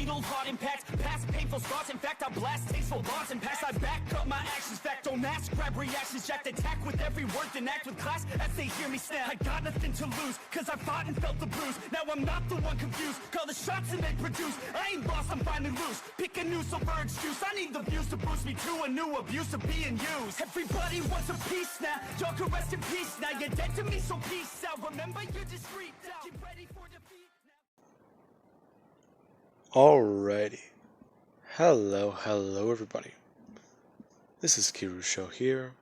fatal heart impacts, past painful scars. In fact, I blast tasteful bars and pass. I back up my actions, fact don't ask, grab reactions, jacked attack with every word, then act with class as they hear me snap. I got nothing to lose, cause I fought and felt the bruise. Now I'm not the one confused, call the shots and they produce. I ain't lost, I'm finally loose. Pick a new silver excuse, I need the views to boost me to a new abuse of being used. Everybody wants a piece now, y'all can rest in peace now. You're dead to me, so peace out. Remember, you're discreet out. Get ready for defeat now. Alrighty. Hello everybody. This is Kiru Show here.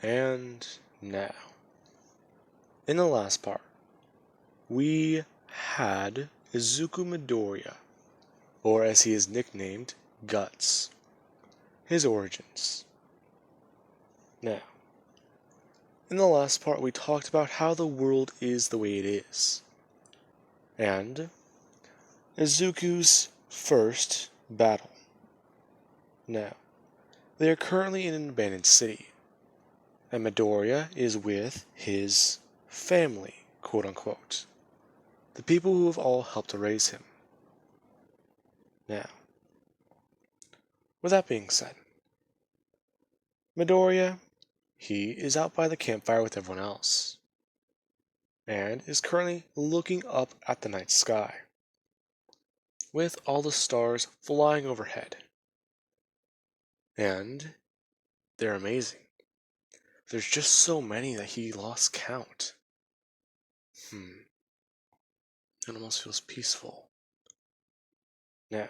And now, in the last part, we had Izuku Midoriya, or as he is nicknamed, Guts. His origins. Now, in the last part we talked about how the world is the way it is. And Izuku's first battle. Now, they are currently in an abandoned city, and Midoriya is with his family, quote-unquote, the people who have all helped to raise him. Now, with that being said, Midoriya, he is out by the campfire with everyone else, and is currently looking up at the night sky, with all the stars flying overhead. And they're amazing. There's just so many that he lost count. It almost feels peaceful. Now,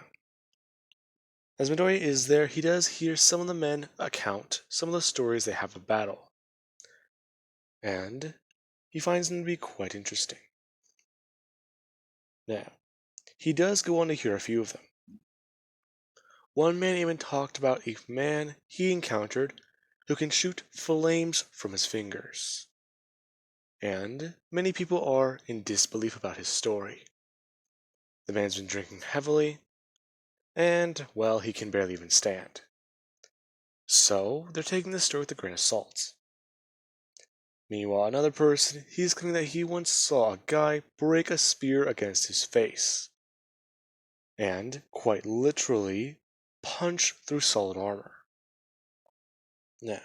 as Midoriya is there, he does hear some of the men account some of the stories they have of battle. And he finds them to be quite interesting. Now, he does go on to hear a few of them. One man even talked about a man he encountered who can shoot flames from his fingers. And many people are in disbelief about his story. The man's been drinking heavily, and, well, he can barely even stand. So, they're taking this story with a grain of salt. Meanwhile, another person, he's claiming that he once saw a guy break a spear against his face. And, quite literally, punch through solid armor. Now,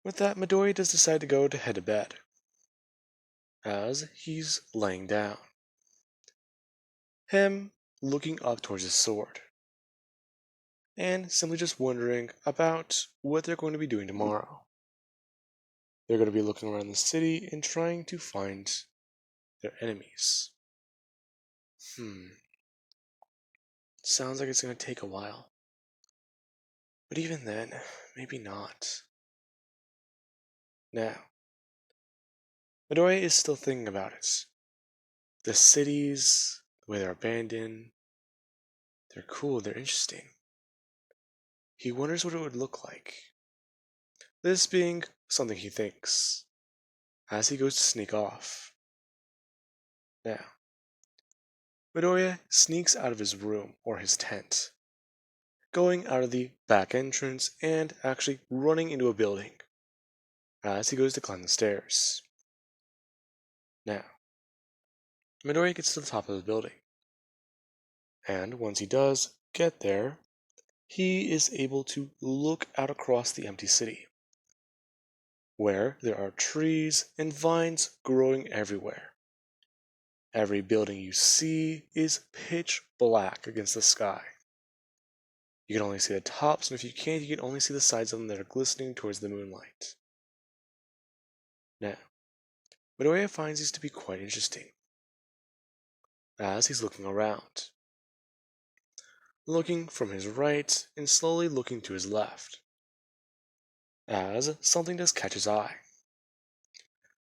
with that, Midoriya does decide to go to head to bed, as he's laying down. Him looking up towards his sword, and simply just wondering about what they're going to be doing tomorrow. They're going to be looking around the city and trying to find their enemies. Sounds like it's going to take a while. But even then, maybe not. Now, Midoriya is still thinking about it. The cities, the way they're abandoned, they're cool, they're interesting. He wonders what it would look like. This being something he thinks, as he goes to sneak off. Now, Midoriya sneaks out of his room, or his tent, going out of the back entrance and actually running into a building, as he goes to climb the stairs. Now, Midoriya gets to the top of the building, and once he does get there, he is able to look out across the empty city, where there are trees and vines growing everywhere. Every building you see is pitch black against the sky. You can only see the tops, and if you can't, you can only see the sides of them that are glistening towards the moonlight. Now, Midoriya finds these to be quite interesting, as he's looking around. Looking from his right and slowly looking to his left, as something does catch his eye.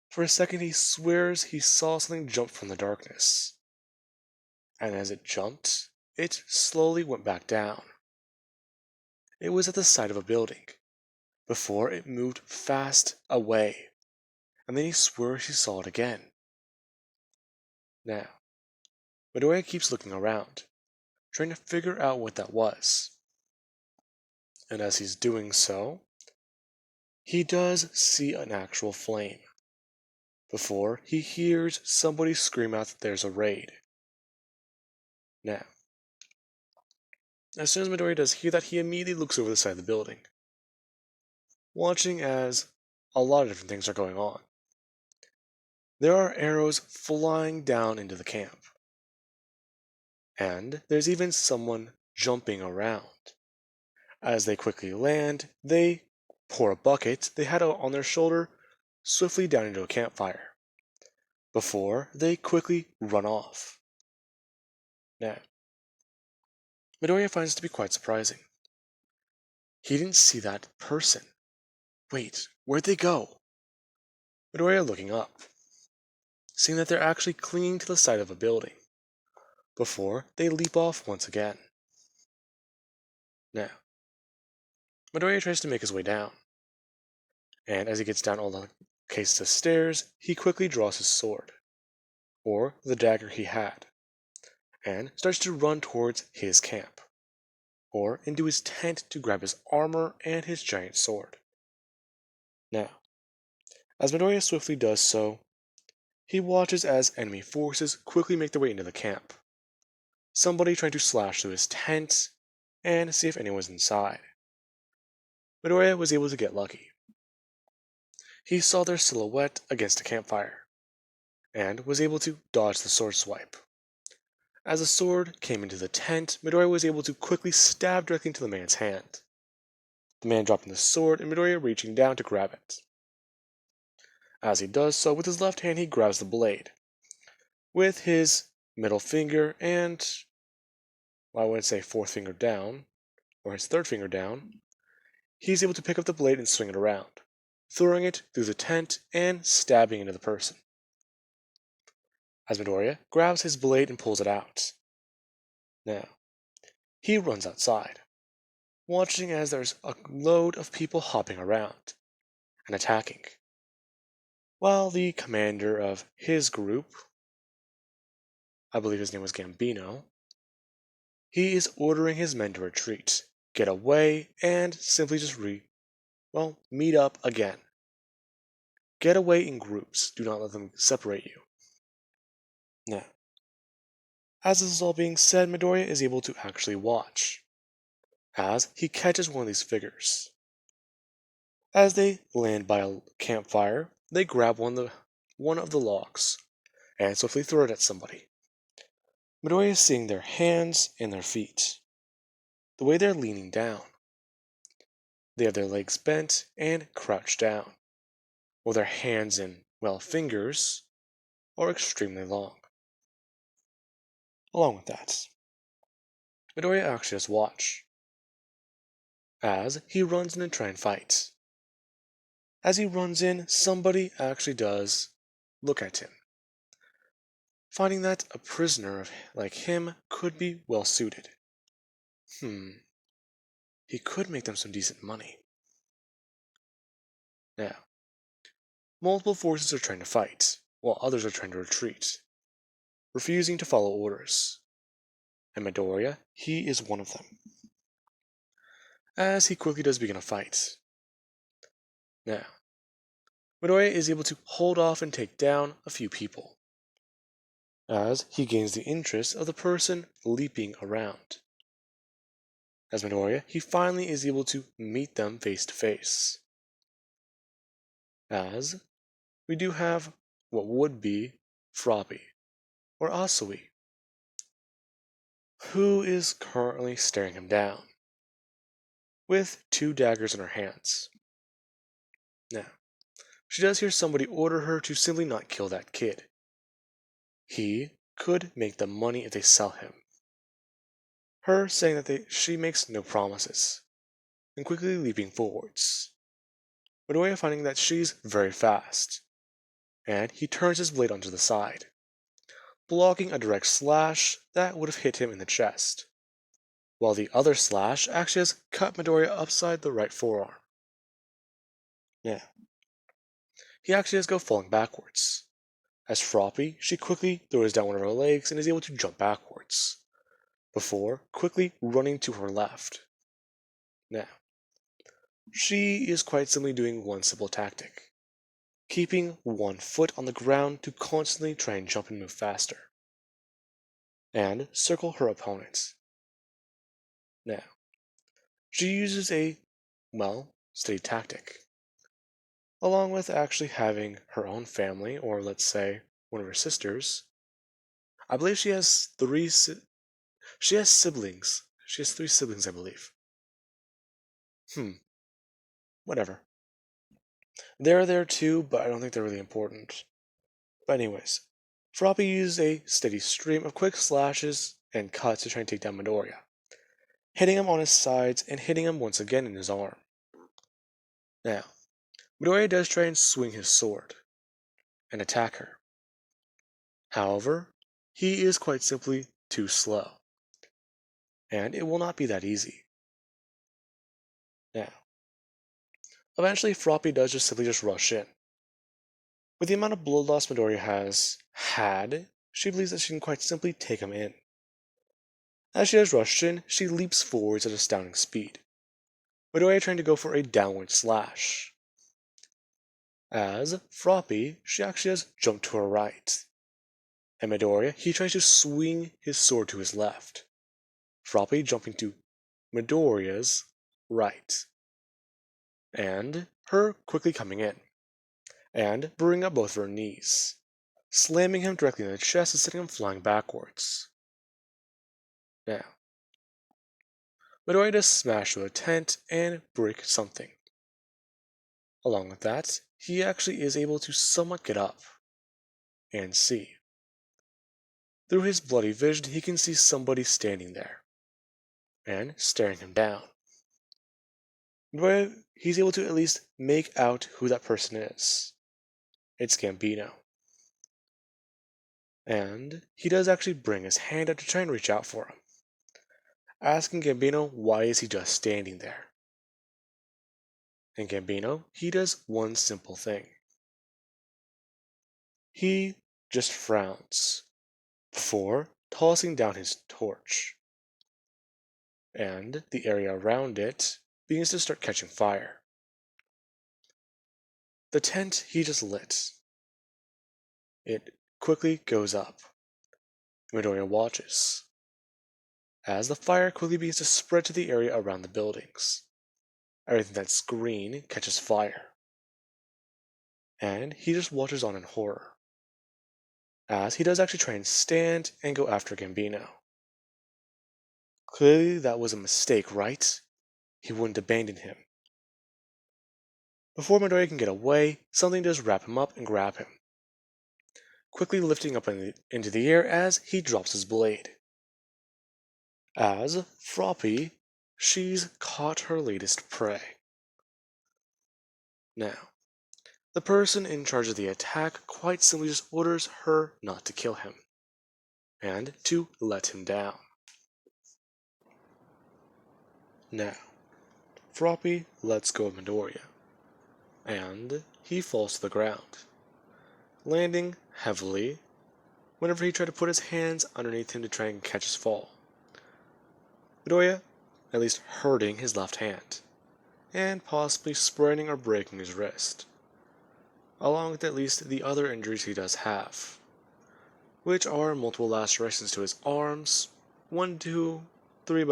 For a second he swears he saw something jump from the darkness, and as it jumped, it slowly went back down. It was at the side of a building, before it moved fast away, and then he swears he saw it again. Now, Midoriya keeps looking around, trying to figure out what that was. And as he's doing so, he does see an actual flame, before he hears somebody scream out that there's a raid. Now, as soon as Midoriya does hear that, he immediately looks over the side of the building, watching as a lot of different things are going on. There are arrows flying down into the camp, and there's even someone jumping around. As they quickly land, they pour a bucket they had on their shoulder swiftly down into a campfire, before they quickly run off. Now, Midoriya finds it to be quite surprising. He didn't see that person. Wait, where'd they go? Midoriya looking up, seeing that they're actually clinging to the side of a building, before they leap off once again. Now, Midoriya tries to make his way down, and as he gets down all the cases of stairs, he quickly draws his sword, or the dagger he had, and starts to run towards his camp, or into his tent to grab his armor and his giant sword. Now, as Midoriya swiftly does so, he watches as enemy forces quickly make their way into the camp. Somebody trying to slash through his tent and see if anyone's inside. Midoriya was able to get lucky. He saw their silhouette against a campfire, and was able to dodge the sword swipe. As the sword came into the tent, Midoriya was able to quickly stab directly into the man's hand. The man dropping the sword, and Midoriya reaching down to grab it. As he does so, with his left hand he grabs the blade. With his middle finger and, well, I wouldn't say fourth finger down, or his third finger down, he's able to pick up the blade and swing it around, throwing it through the tent and stabbing into the person. As Midoriya grabs his blade and pulls it out. Now, he runs outside, watching as there's a load of people hopping around and attacking, while the commander of his group, I believe his name was Gambino, he is ordering his men to retreat, get away, and simply just meet up again. Get away in groups, do not let them separate you. Now, as this is all being said, Midoriya is able to actually watch, as he catches one of these figures. As they land by a campfire, they grab one of the logs, and swiftly throw it at somebody. Midoriya is seeing their hands and their feet, the way they're leaning down. They have their legs bent and crouched down, while their hands and, fingers are extremely long. Along with that, Midoriya actually does watch, as he runs in and try and fight. As he runs in, somebody actually does look at him, finding that a prisoner like him could be well suited. He could make them some decent money. Now, multiple forces are trying to fight, while others are trying to retreat, refusing to follow orders. And Midoriya, he is one of them, as he quickly does begin a fight. Now, Midoriya is able to hold off and take down a few people, as he gains the interest of the person leaping around. As Midoriya, he finally is able to meet them face to face. As we do have what would be Froppy, or Asui, who is currently staring him down, with 2 daggers in her hands. Now, she does hear somebody order her to simply not kill that kid. He could make them money if they sell him. Her saying that she makes no promises, and quickly leaping forwards. Midoriya finding that she's very fast, and he turns his blade onto the side, blocking a direct slash that would have hit him in the chest, while the other slash actually has cut Midoriya upside the right forearm. Yeah. He actually does go falling backwards. As Froppy, she quickly throws down one of her legs and is able to jump backwards, before quickly running to her left. Now, she is quite simply doing one simple tactic, keeping one foot on the ground to constantly try and jump and move faster. and circle her opponent. Now, she uses a, well, steady tactic, along with actually having her own family, or let's say one of her sisters. I believe she has she has siblings. She has 3 siblings, I believe. Whatever. They're there too, but I don't think they're really important. But anyways, Froppy used a steady stream of quick slashes and cuts to try and take down Midoriya, hitting him on his sides and hitting him once again in his arm. Now, Midoriya does try and swing his sword and attack her. However, he is quite simply too slow, and it will not be that easy. Now, eventually Froppy does just simply rush in. With the amount of blood loss Midoriya has had, she believes that she can quite simply take him in. As she has rushed in, she leaps forwards at astounding speed, Midoriya trying to go for a downward slash. As Froppy, she actually has jumped to her right. And Midoriya, he tries to swing his sword to his left. Froppy jumping to Midoriya's right. And her quickly coming in, and bringing up both of her knees, slamming him directly in the chest and sending him flying backwards. Now, Midoriya does smash through a tent and break something. Along with that, he actually is able to somewhat get up and see. Through his bloody vision, he can see somebody standing there and staring him down. But he's able to at least make out who that person is. It's Gambino. And he does actually bring his hand up to try and reach out for him, asking Gambino why is he just standing there. And Gambino, he does one simple thing. He just frowns before tossing down his torch, and the area around it begins to start catching fire. The tent he just lit, it quickly goes up. Midoriya watches as the fire quickly begins to spread to the area around the buildings. Everything that's green catches fire, and he just watches on in horror, as he does actually try and stand and go after Gambino. Clearly that was a mistake, right? He wouldn't abandon him. Before Midoriya can get away, something does wrap him up and grab him, quickly lifting up into the air as he drops his blade. As Froppy, she's caught her latest prey. Now, the person in charge of the attack quite simply just orders her not to kill him, and to let him down. Now, Froppy lets go of Midoriya, and he falls to the ground, landing heavily whenever he tried to put his hands underneath him to try and catch his fall. Midoriya at least hurting his left hand, and possibly spraining or breaking his wrist, along with at least the other injuries he does have, which are multiple lacerations to his arms, 1 to 3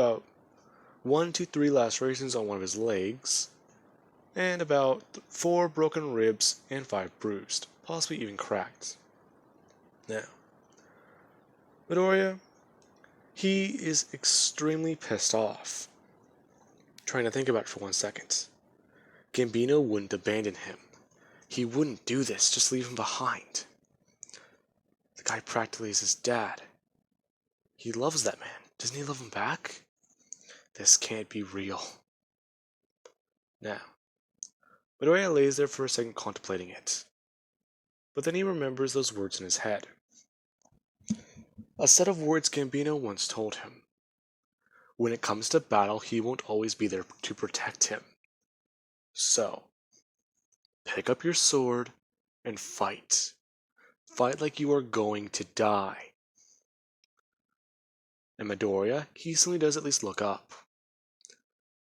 lacerations on one of his legs, and about 4 broken ribs and 5 bruised, possibly even cracked. Now, Midoriya, he is extremely pissed off. Trying to think about it for 1 second. Gambino wouldn't abandon him. He wouldn't do this, just leave him behind. The guy practically is his dad. He loves that man. Doesn't he love him back? This can't be real. Now, Midoriya lays there for a second contemplating it. But then he remembers those words in his head. A set of words Gambino once told him. When it comes to battle, he won't always be there to protect him. So, pick up your sword and fight. Fight like you are going to die. And Midoriya, he simply does at least look up.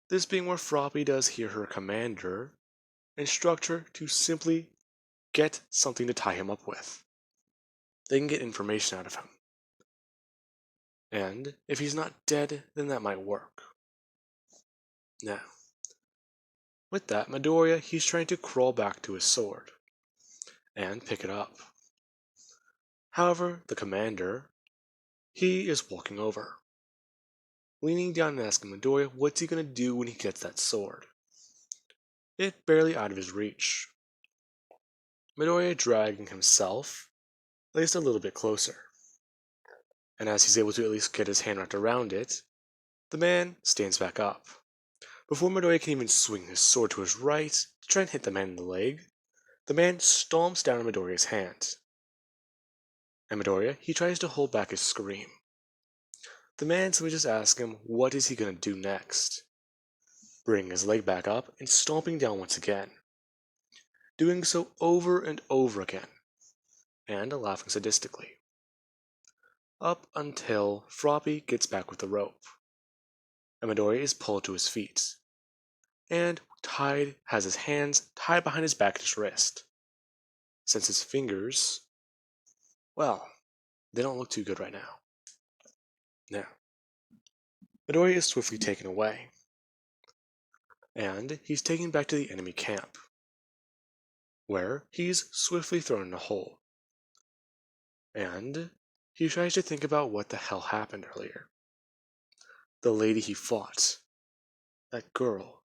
This being where Froppy does hear her commander instruct her to simply get something to tie him up with. They can get information out of him. And if he's not dead, then that might work. Now, with that, Midoriya, he's trying to crawl back to his sword and pick it up. However, the commander, he is walking over, leaning down and asking Midoriya what's he going to do when he gets that sword. It's barely out of his reach. Midoriya dragging himself at least a little bit closer. And as he's able to at least get his hand wrapped around it, the man stands back up. Before Midoriya can even swing his sword to his right to try and hit the man in the leg, the man stomps down on Midoriya's hand. And Midoriya, he tries to hold back his scream. The man simply just asks him what is he going to do next, bringing his leg back up and stomping down once again, doing so over and over again, and laughing sadistically. Up until Froppy gets back with the rope, and Midoriya is pulled to his feet, and has his hands tied behind his back at his wrist, since his fingers, well, they don't look too good right now. Now, Midoriya is swiftly taken away, and he's taken back to the enemy camp, where he's swiftly thrown in a hole. And he tries to think about what the hell happened earlier. The lady he fought, that girl,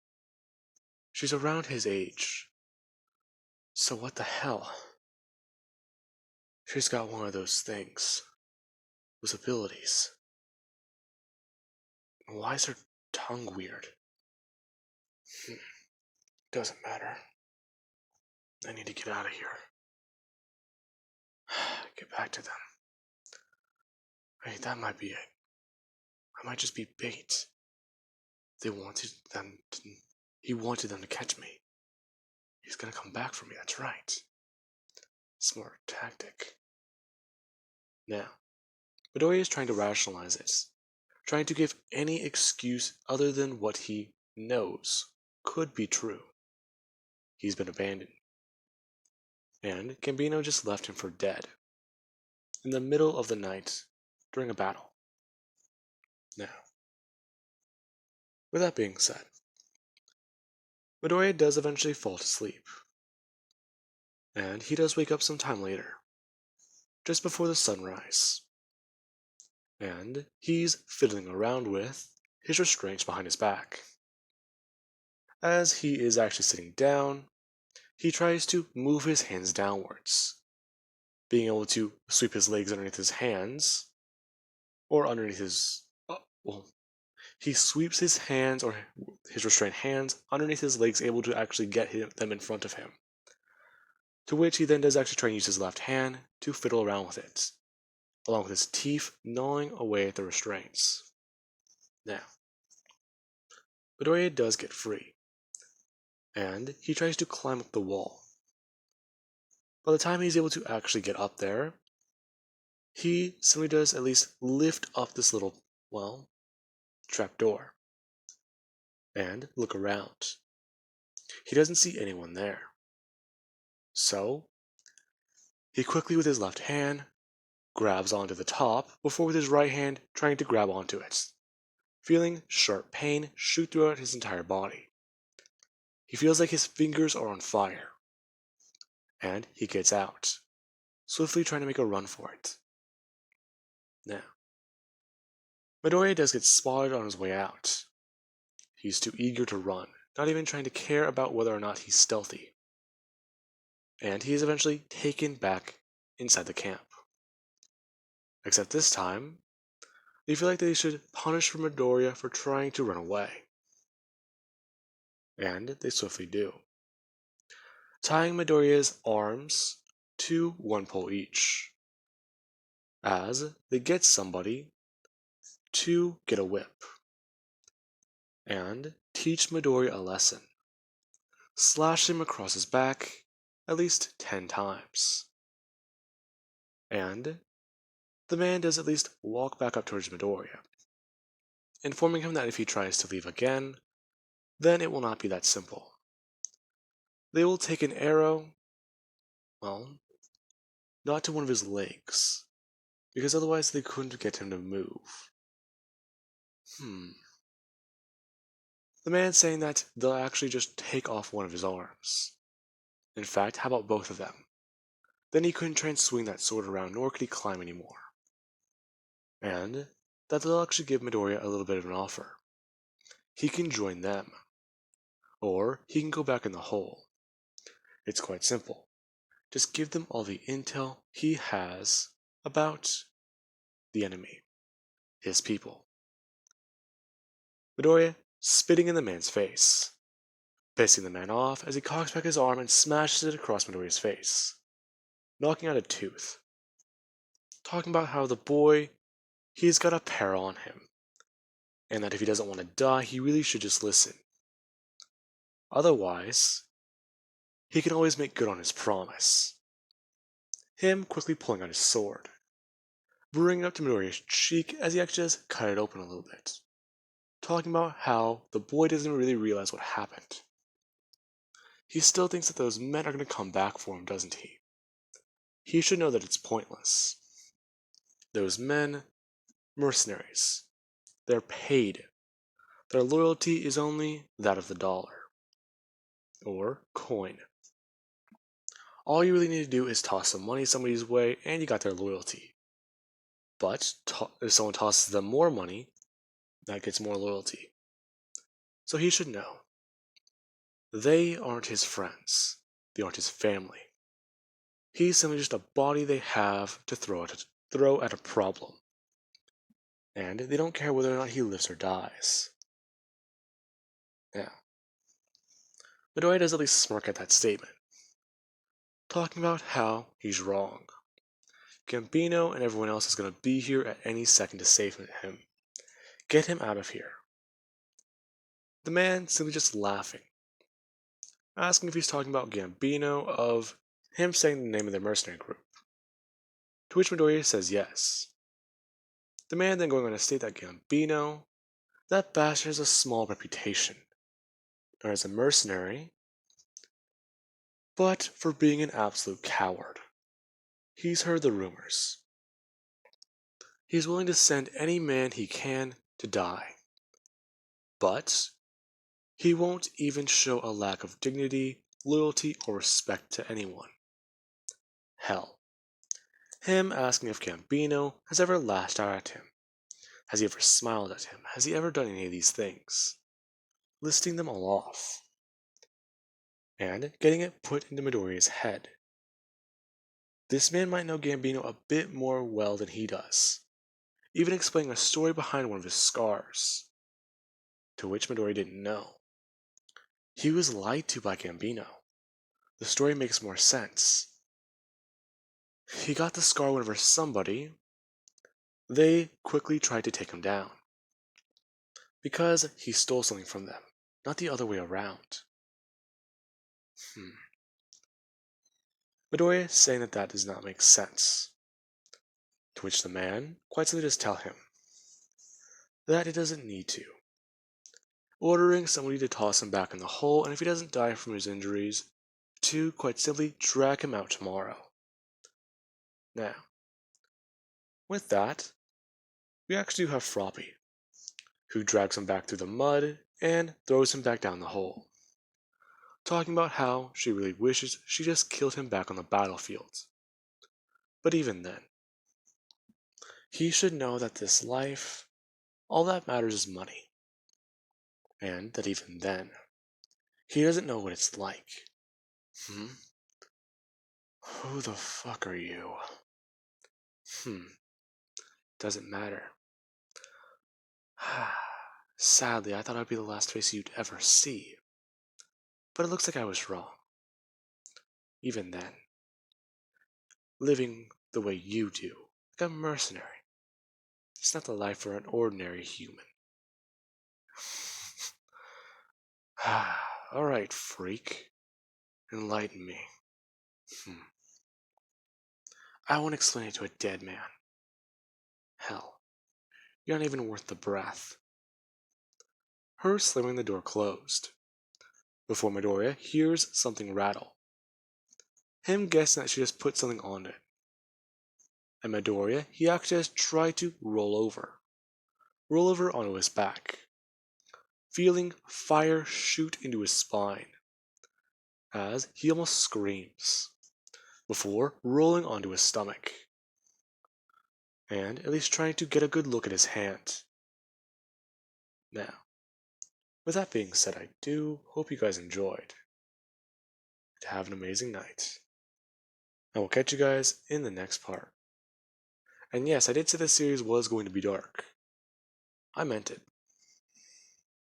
she's around his age. So what the hell? She's got one of those things, those abilities. Why is her tongue weird? Doesn't matter. I need to get out of here. Get back to them. Hey, that might be it. I might just be bait. He wanted them to catch me. He's gonna come back for me, that's right. Smart tactic. Now, Midoriya is trying to rationalize it, trying to give any excuse other than what he knows could be true. He's been abandoned. And Gambino just left him for dead, in the middle of the night, during a battle. Now, with that being said, Midoriya does eventually fall to sleep. And he does wake up some time later, just before the sunrise. And he's fiddling around with his restraints behind his back. As he is actually sitting down, he tries to move his hands downwards, being able to sweep his legs underneath his hands, or underneath his. He sweeps his hands, or his restrained hands, underneath his legs, able to actually get them in front of him. To which he then does actually try and use his left hand to fiddle around with it, along with his teeth gnawing away at the restraints. Now, Midoriya does get free, and he tries to climb up the wall. By the time he's able to actually get up there, he simply does at least lift up this little, trapdoor, and look around. He doesn't see anyone there. So, he quickly with his left hand grabs onto the top before with his right hand trying to grab onto it, feeling sharp pain shoot throughout his entire body. He feels like his fingers are on fire, and he gets out, swiftly trying to make a run for it. Now, Midoriya does get spotted on his way out. He's too eager to run, not even trying to care about whether or not he's stealthy. And he is eventually taken back inside the camp. Except this time, they feel like they should punish Midoriya for trying to run away. And they swiftly do, tying Midoriya's arms to one pole each, as they get somebody to get a whip and teach Midoriya a lesson. Slash him across his back at least 10 times. And the man does at least walk back up towards Midoriya, informing him that if he tries to leave again, then it will not be that simple. They will take an arrow, not to one of his legs, because otherwise they couldn't get him to move. The man saying that they'll actually just take off one of his arms. In fact, how about both of them? Then he couldn't try and swing that sword around, nor could he climb anymore. And that they'll actually give Midoriya a little bit of an offer. He can join them, or he can go back in the hole. It's quite simple. Just give them all the intel he has about the enemy, his people. Midoriya spitting in the man's face, pissing the man off as he cocks back his arm and smashes it across Midoriya's face, knocking out a tooth. Talking about how the boy, he's got a peril on him, and that if he doesn't want to die, he really should just listen. Otherwise, he can always make good on his promise. Him quickly pulling out his sword, bringing it up to Midoriya's cheek as he actually just cut it open a little bit, talking about how the boy doesn't really realize what happened. He still thinks that those men are going to come back for him, doesn't he? He should know that it's pointless. Those men, mercenaries, they're paid. Their loyalty is only that of the dollar, or coin. All you really need to do is toss some money somebody's way, and you got their loyalty. But if someone tosses them more money, that gets more loyalty. So he should know. They aren't his friends. They aren't his family. He's simply just a body they have to throw at a problem. And they don't care whether or not he lives or dies. Now, Midoriya does at least smirk at that statement, talking about how he's wrong. Gambino and everyone else is going to be here at any second to save him. Get him out of here. The man simply just laughing, asking if he's talking about Gambino, of him saying the name of their mercenary group. To which Midoriya says yes. The man then going on to state that Gambino, that bastard has a small reputation, not as a mercenary, but for being an absolute coward. He's heard the rumors. He's willing to send any man he can to die. But he won't even show a lack of dignity, loyalty, or respect to anyone. Hell, him asking if Gambino has ever lashed out at him. Has he ever smiled at him? Has he ever done any of these things? Listing them all off. And getting it put into Midoriya's head. This man might know Gambino a bit more well than he does, even explaining a story behind one of his scars, to which Midoriya didn't know. He was lied to by Gambino. The story makes more sense. He got the scar whenever they quickly tried to take him down. Because he stole something from them, not the other way around. Midoriya saying that does not make sense. To which the man quite simply just tell him that it doesn't need to. Ordering somebody to toss him back in the hole, and if he doesn't die from his injuries, to quite simply drag him out tomorrow. Now, with that, we actually do have Froppy, who drags him back through the mud and throws him back down the hole, talking about how she really wishes she just killed him back on the battlefield. But even then, he should know that this life, all that matters is money. And that even then, he doesn't know what it's like. Who the fuck are you? Doesn't matter. Sadly, I thought I'd be the last face you'd ever see. But it looks like I was wrong. Even then, living the way you do, like a mercenary, it's not the life for an ordinary human. Alright, freak. Enlighten me. I won't explain it to a dead man. Hell, you're not even worth the breath. Her slamming the door closed, before Midoriya hears something rattle. Him guessing that she just put something on it. And Midoriya, he actually has tried to roll over, roll over onto his back, feeling fire shoot into his spine as he almost screams, before rolling onto his stomach, and at least trying to get a good look at his hand. Now, with that being said, I do hope you guys enjoyed. Have an amazing night. I will catch you guys in the next part. And yes, I did say this series was going to be dark. I meant it.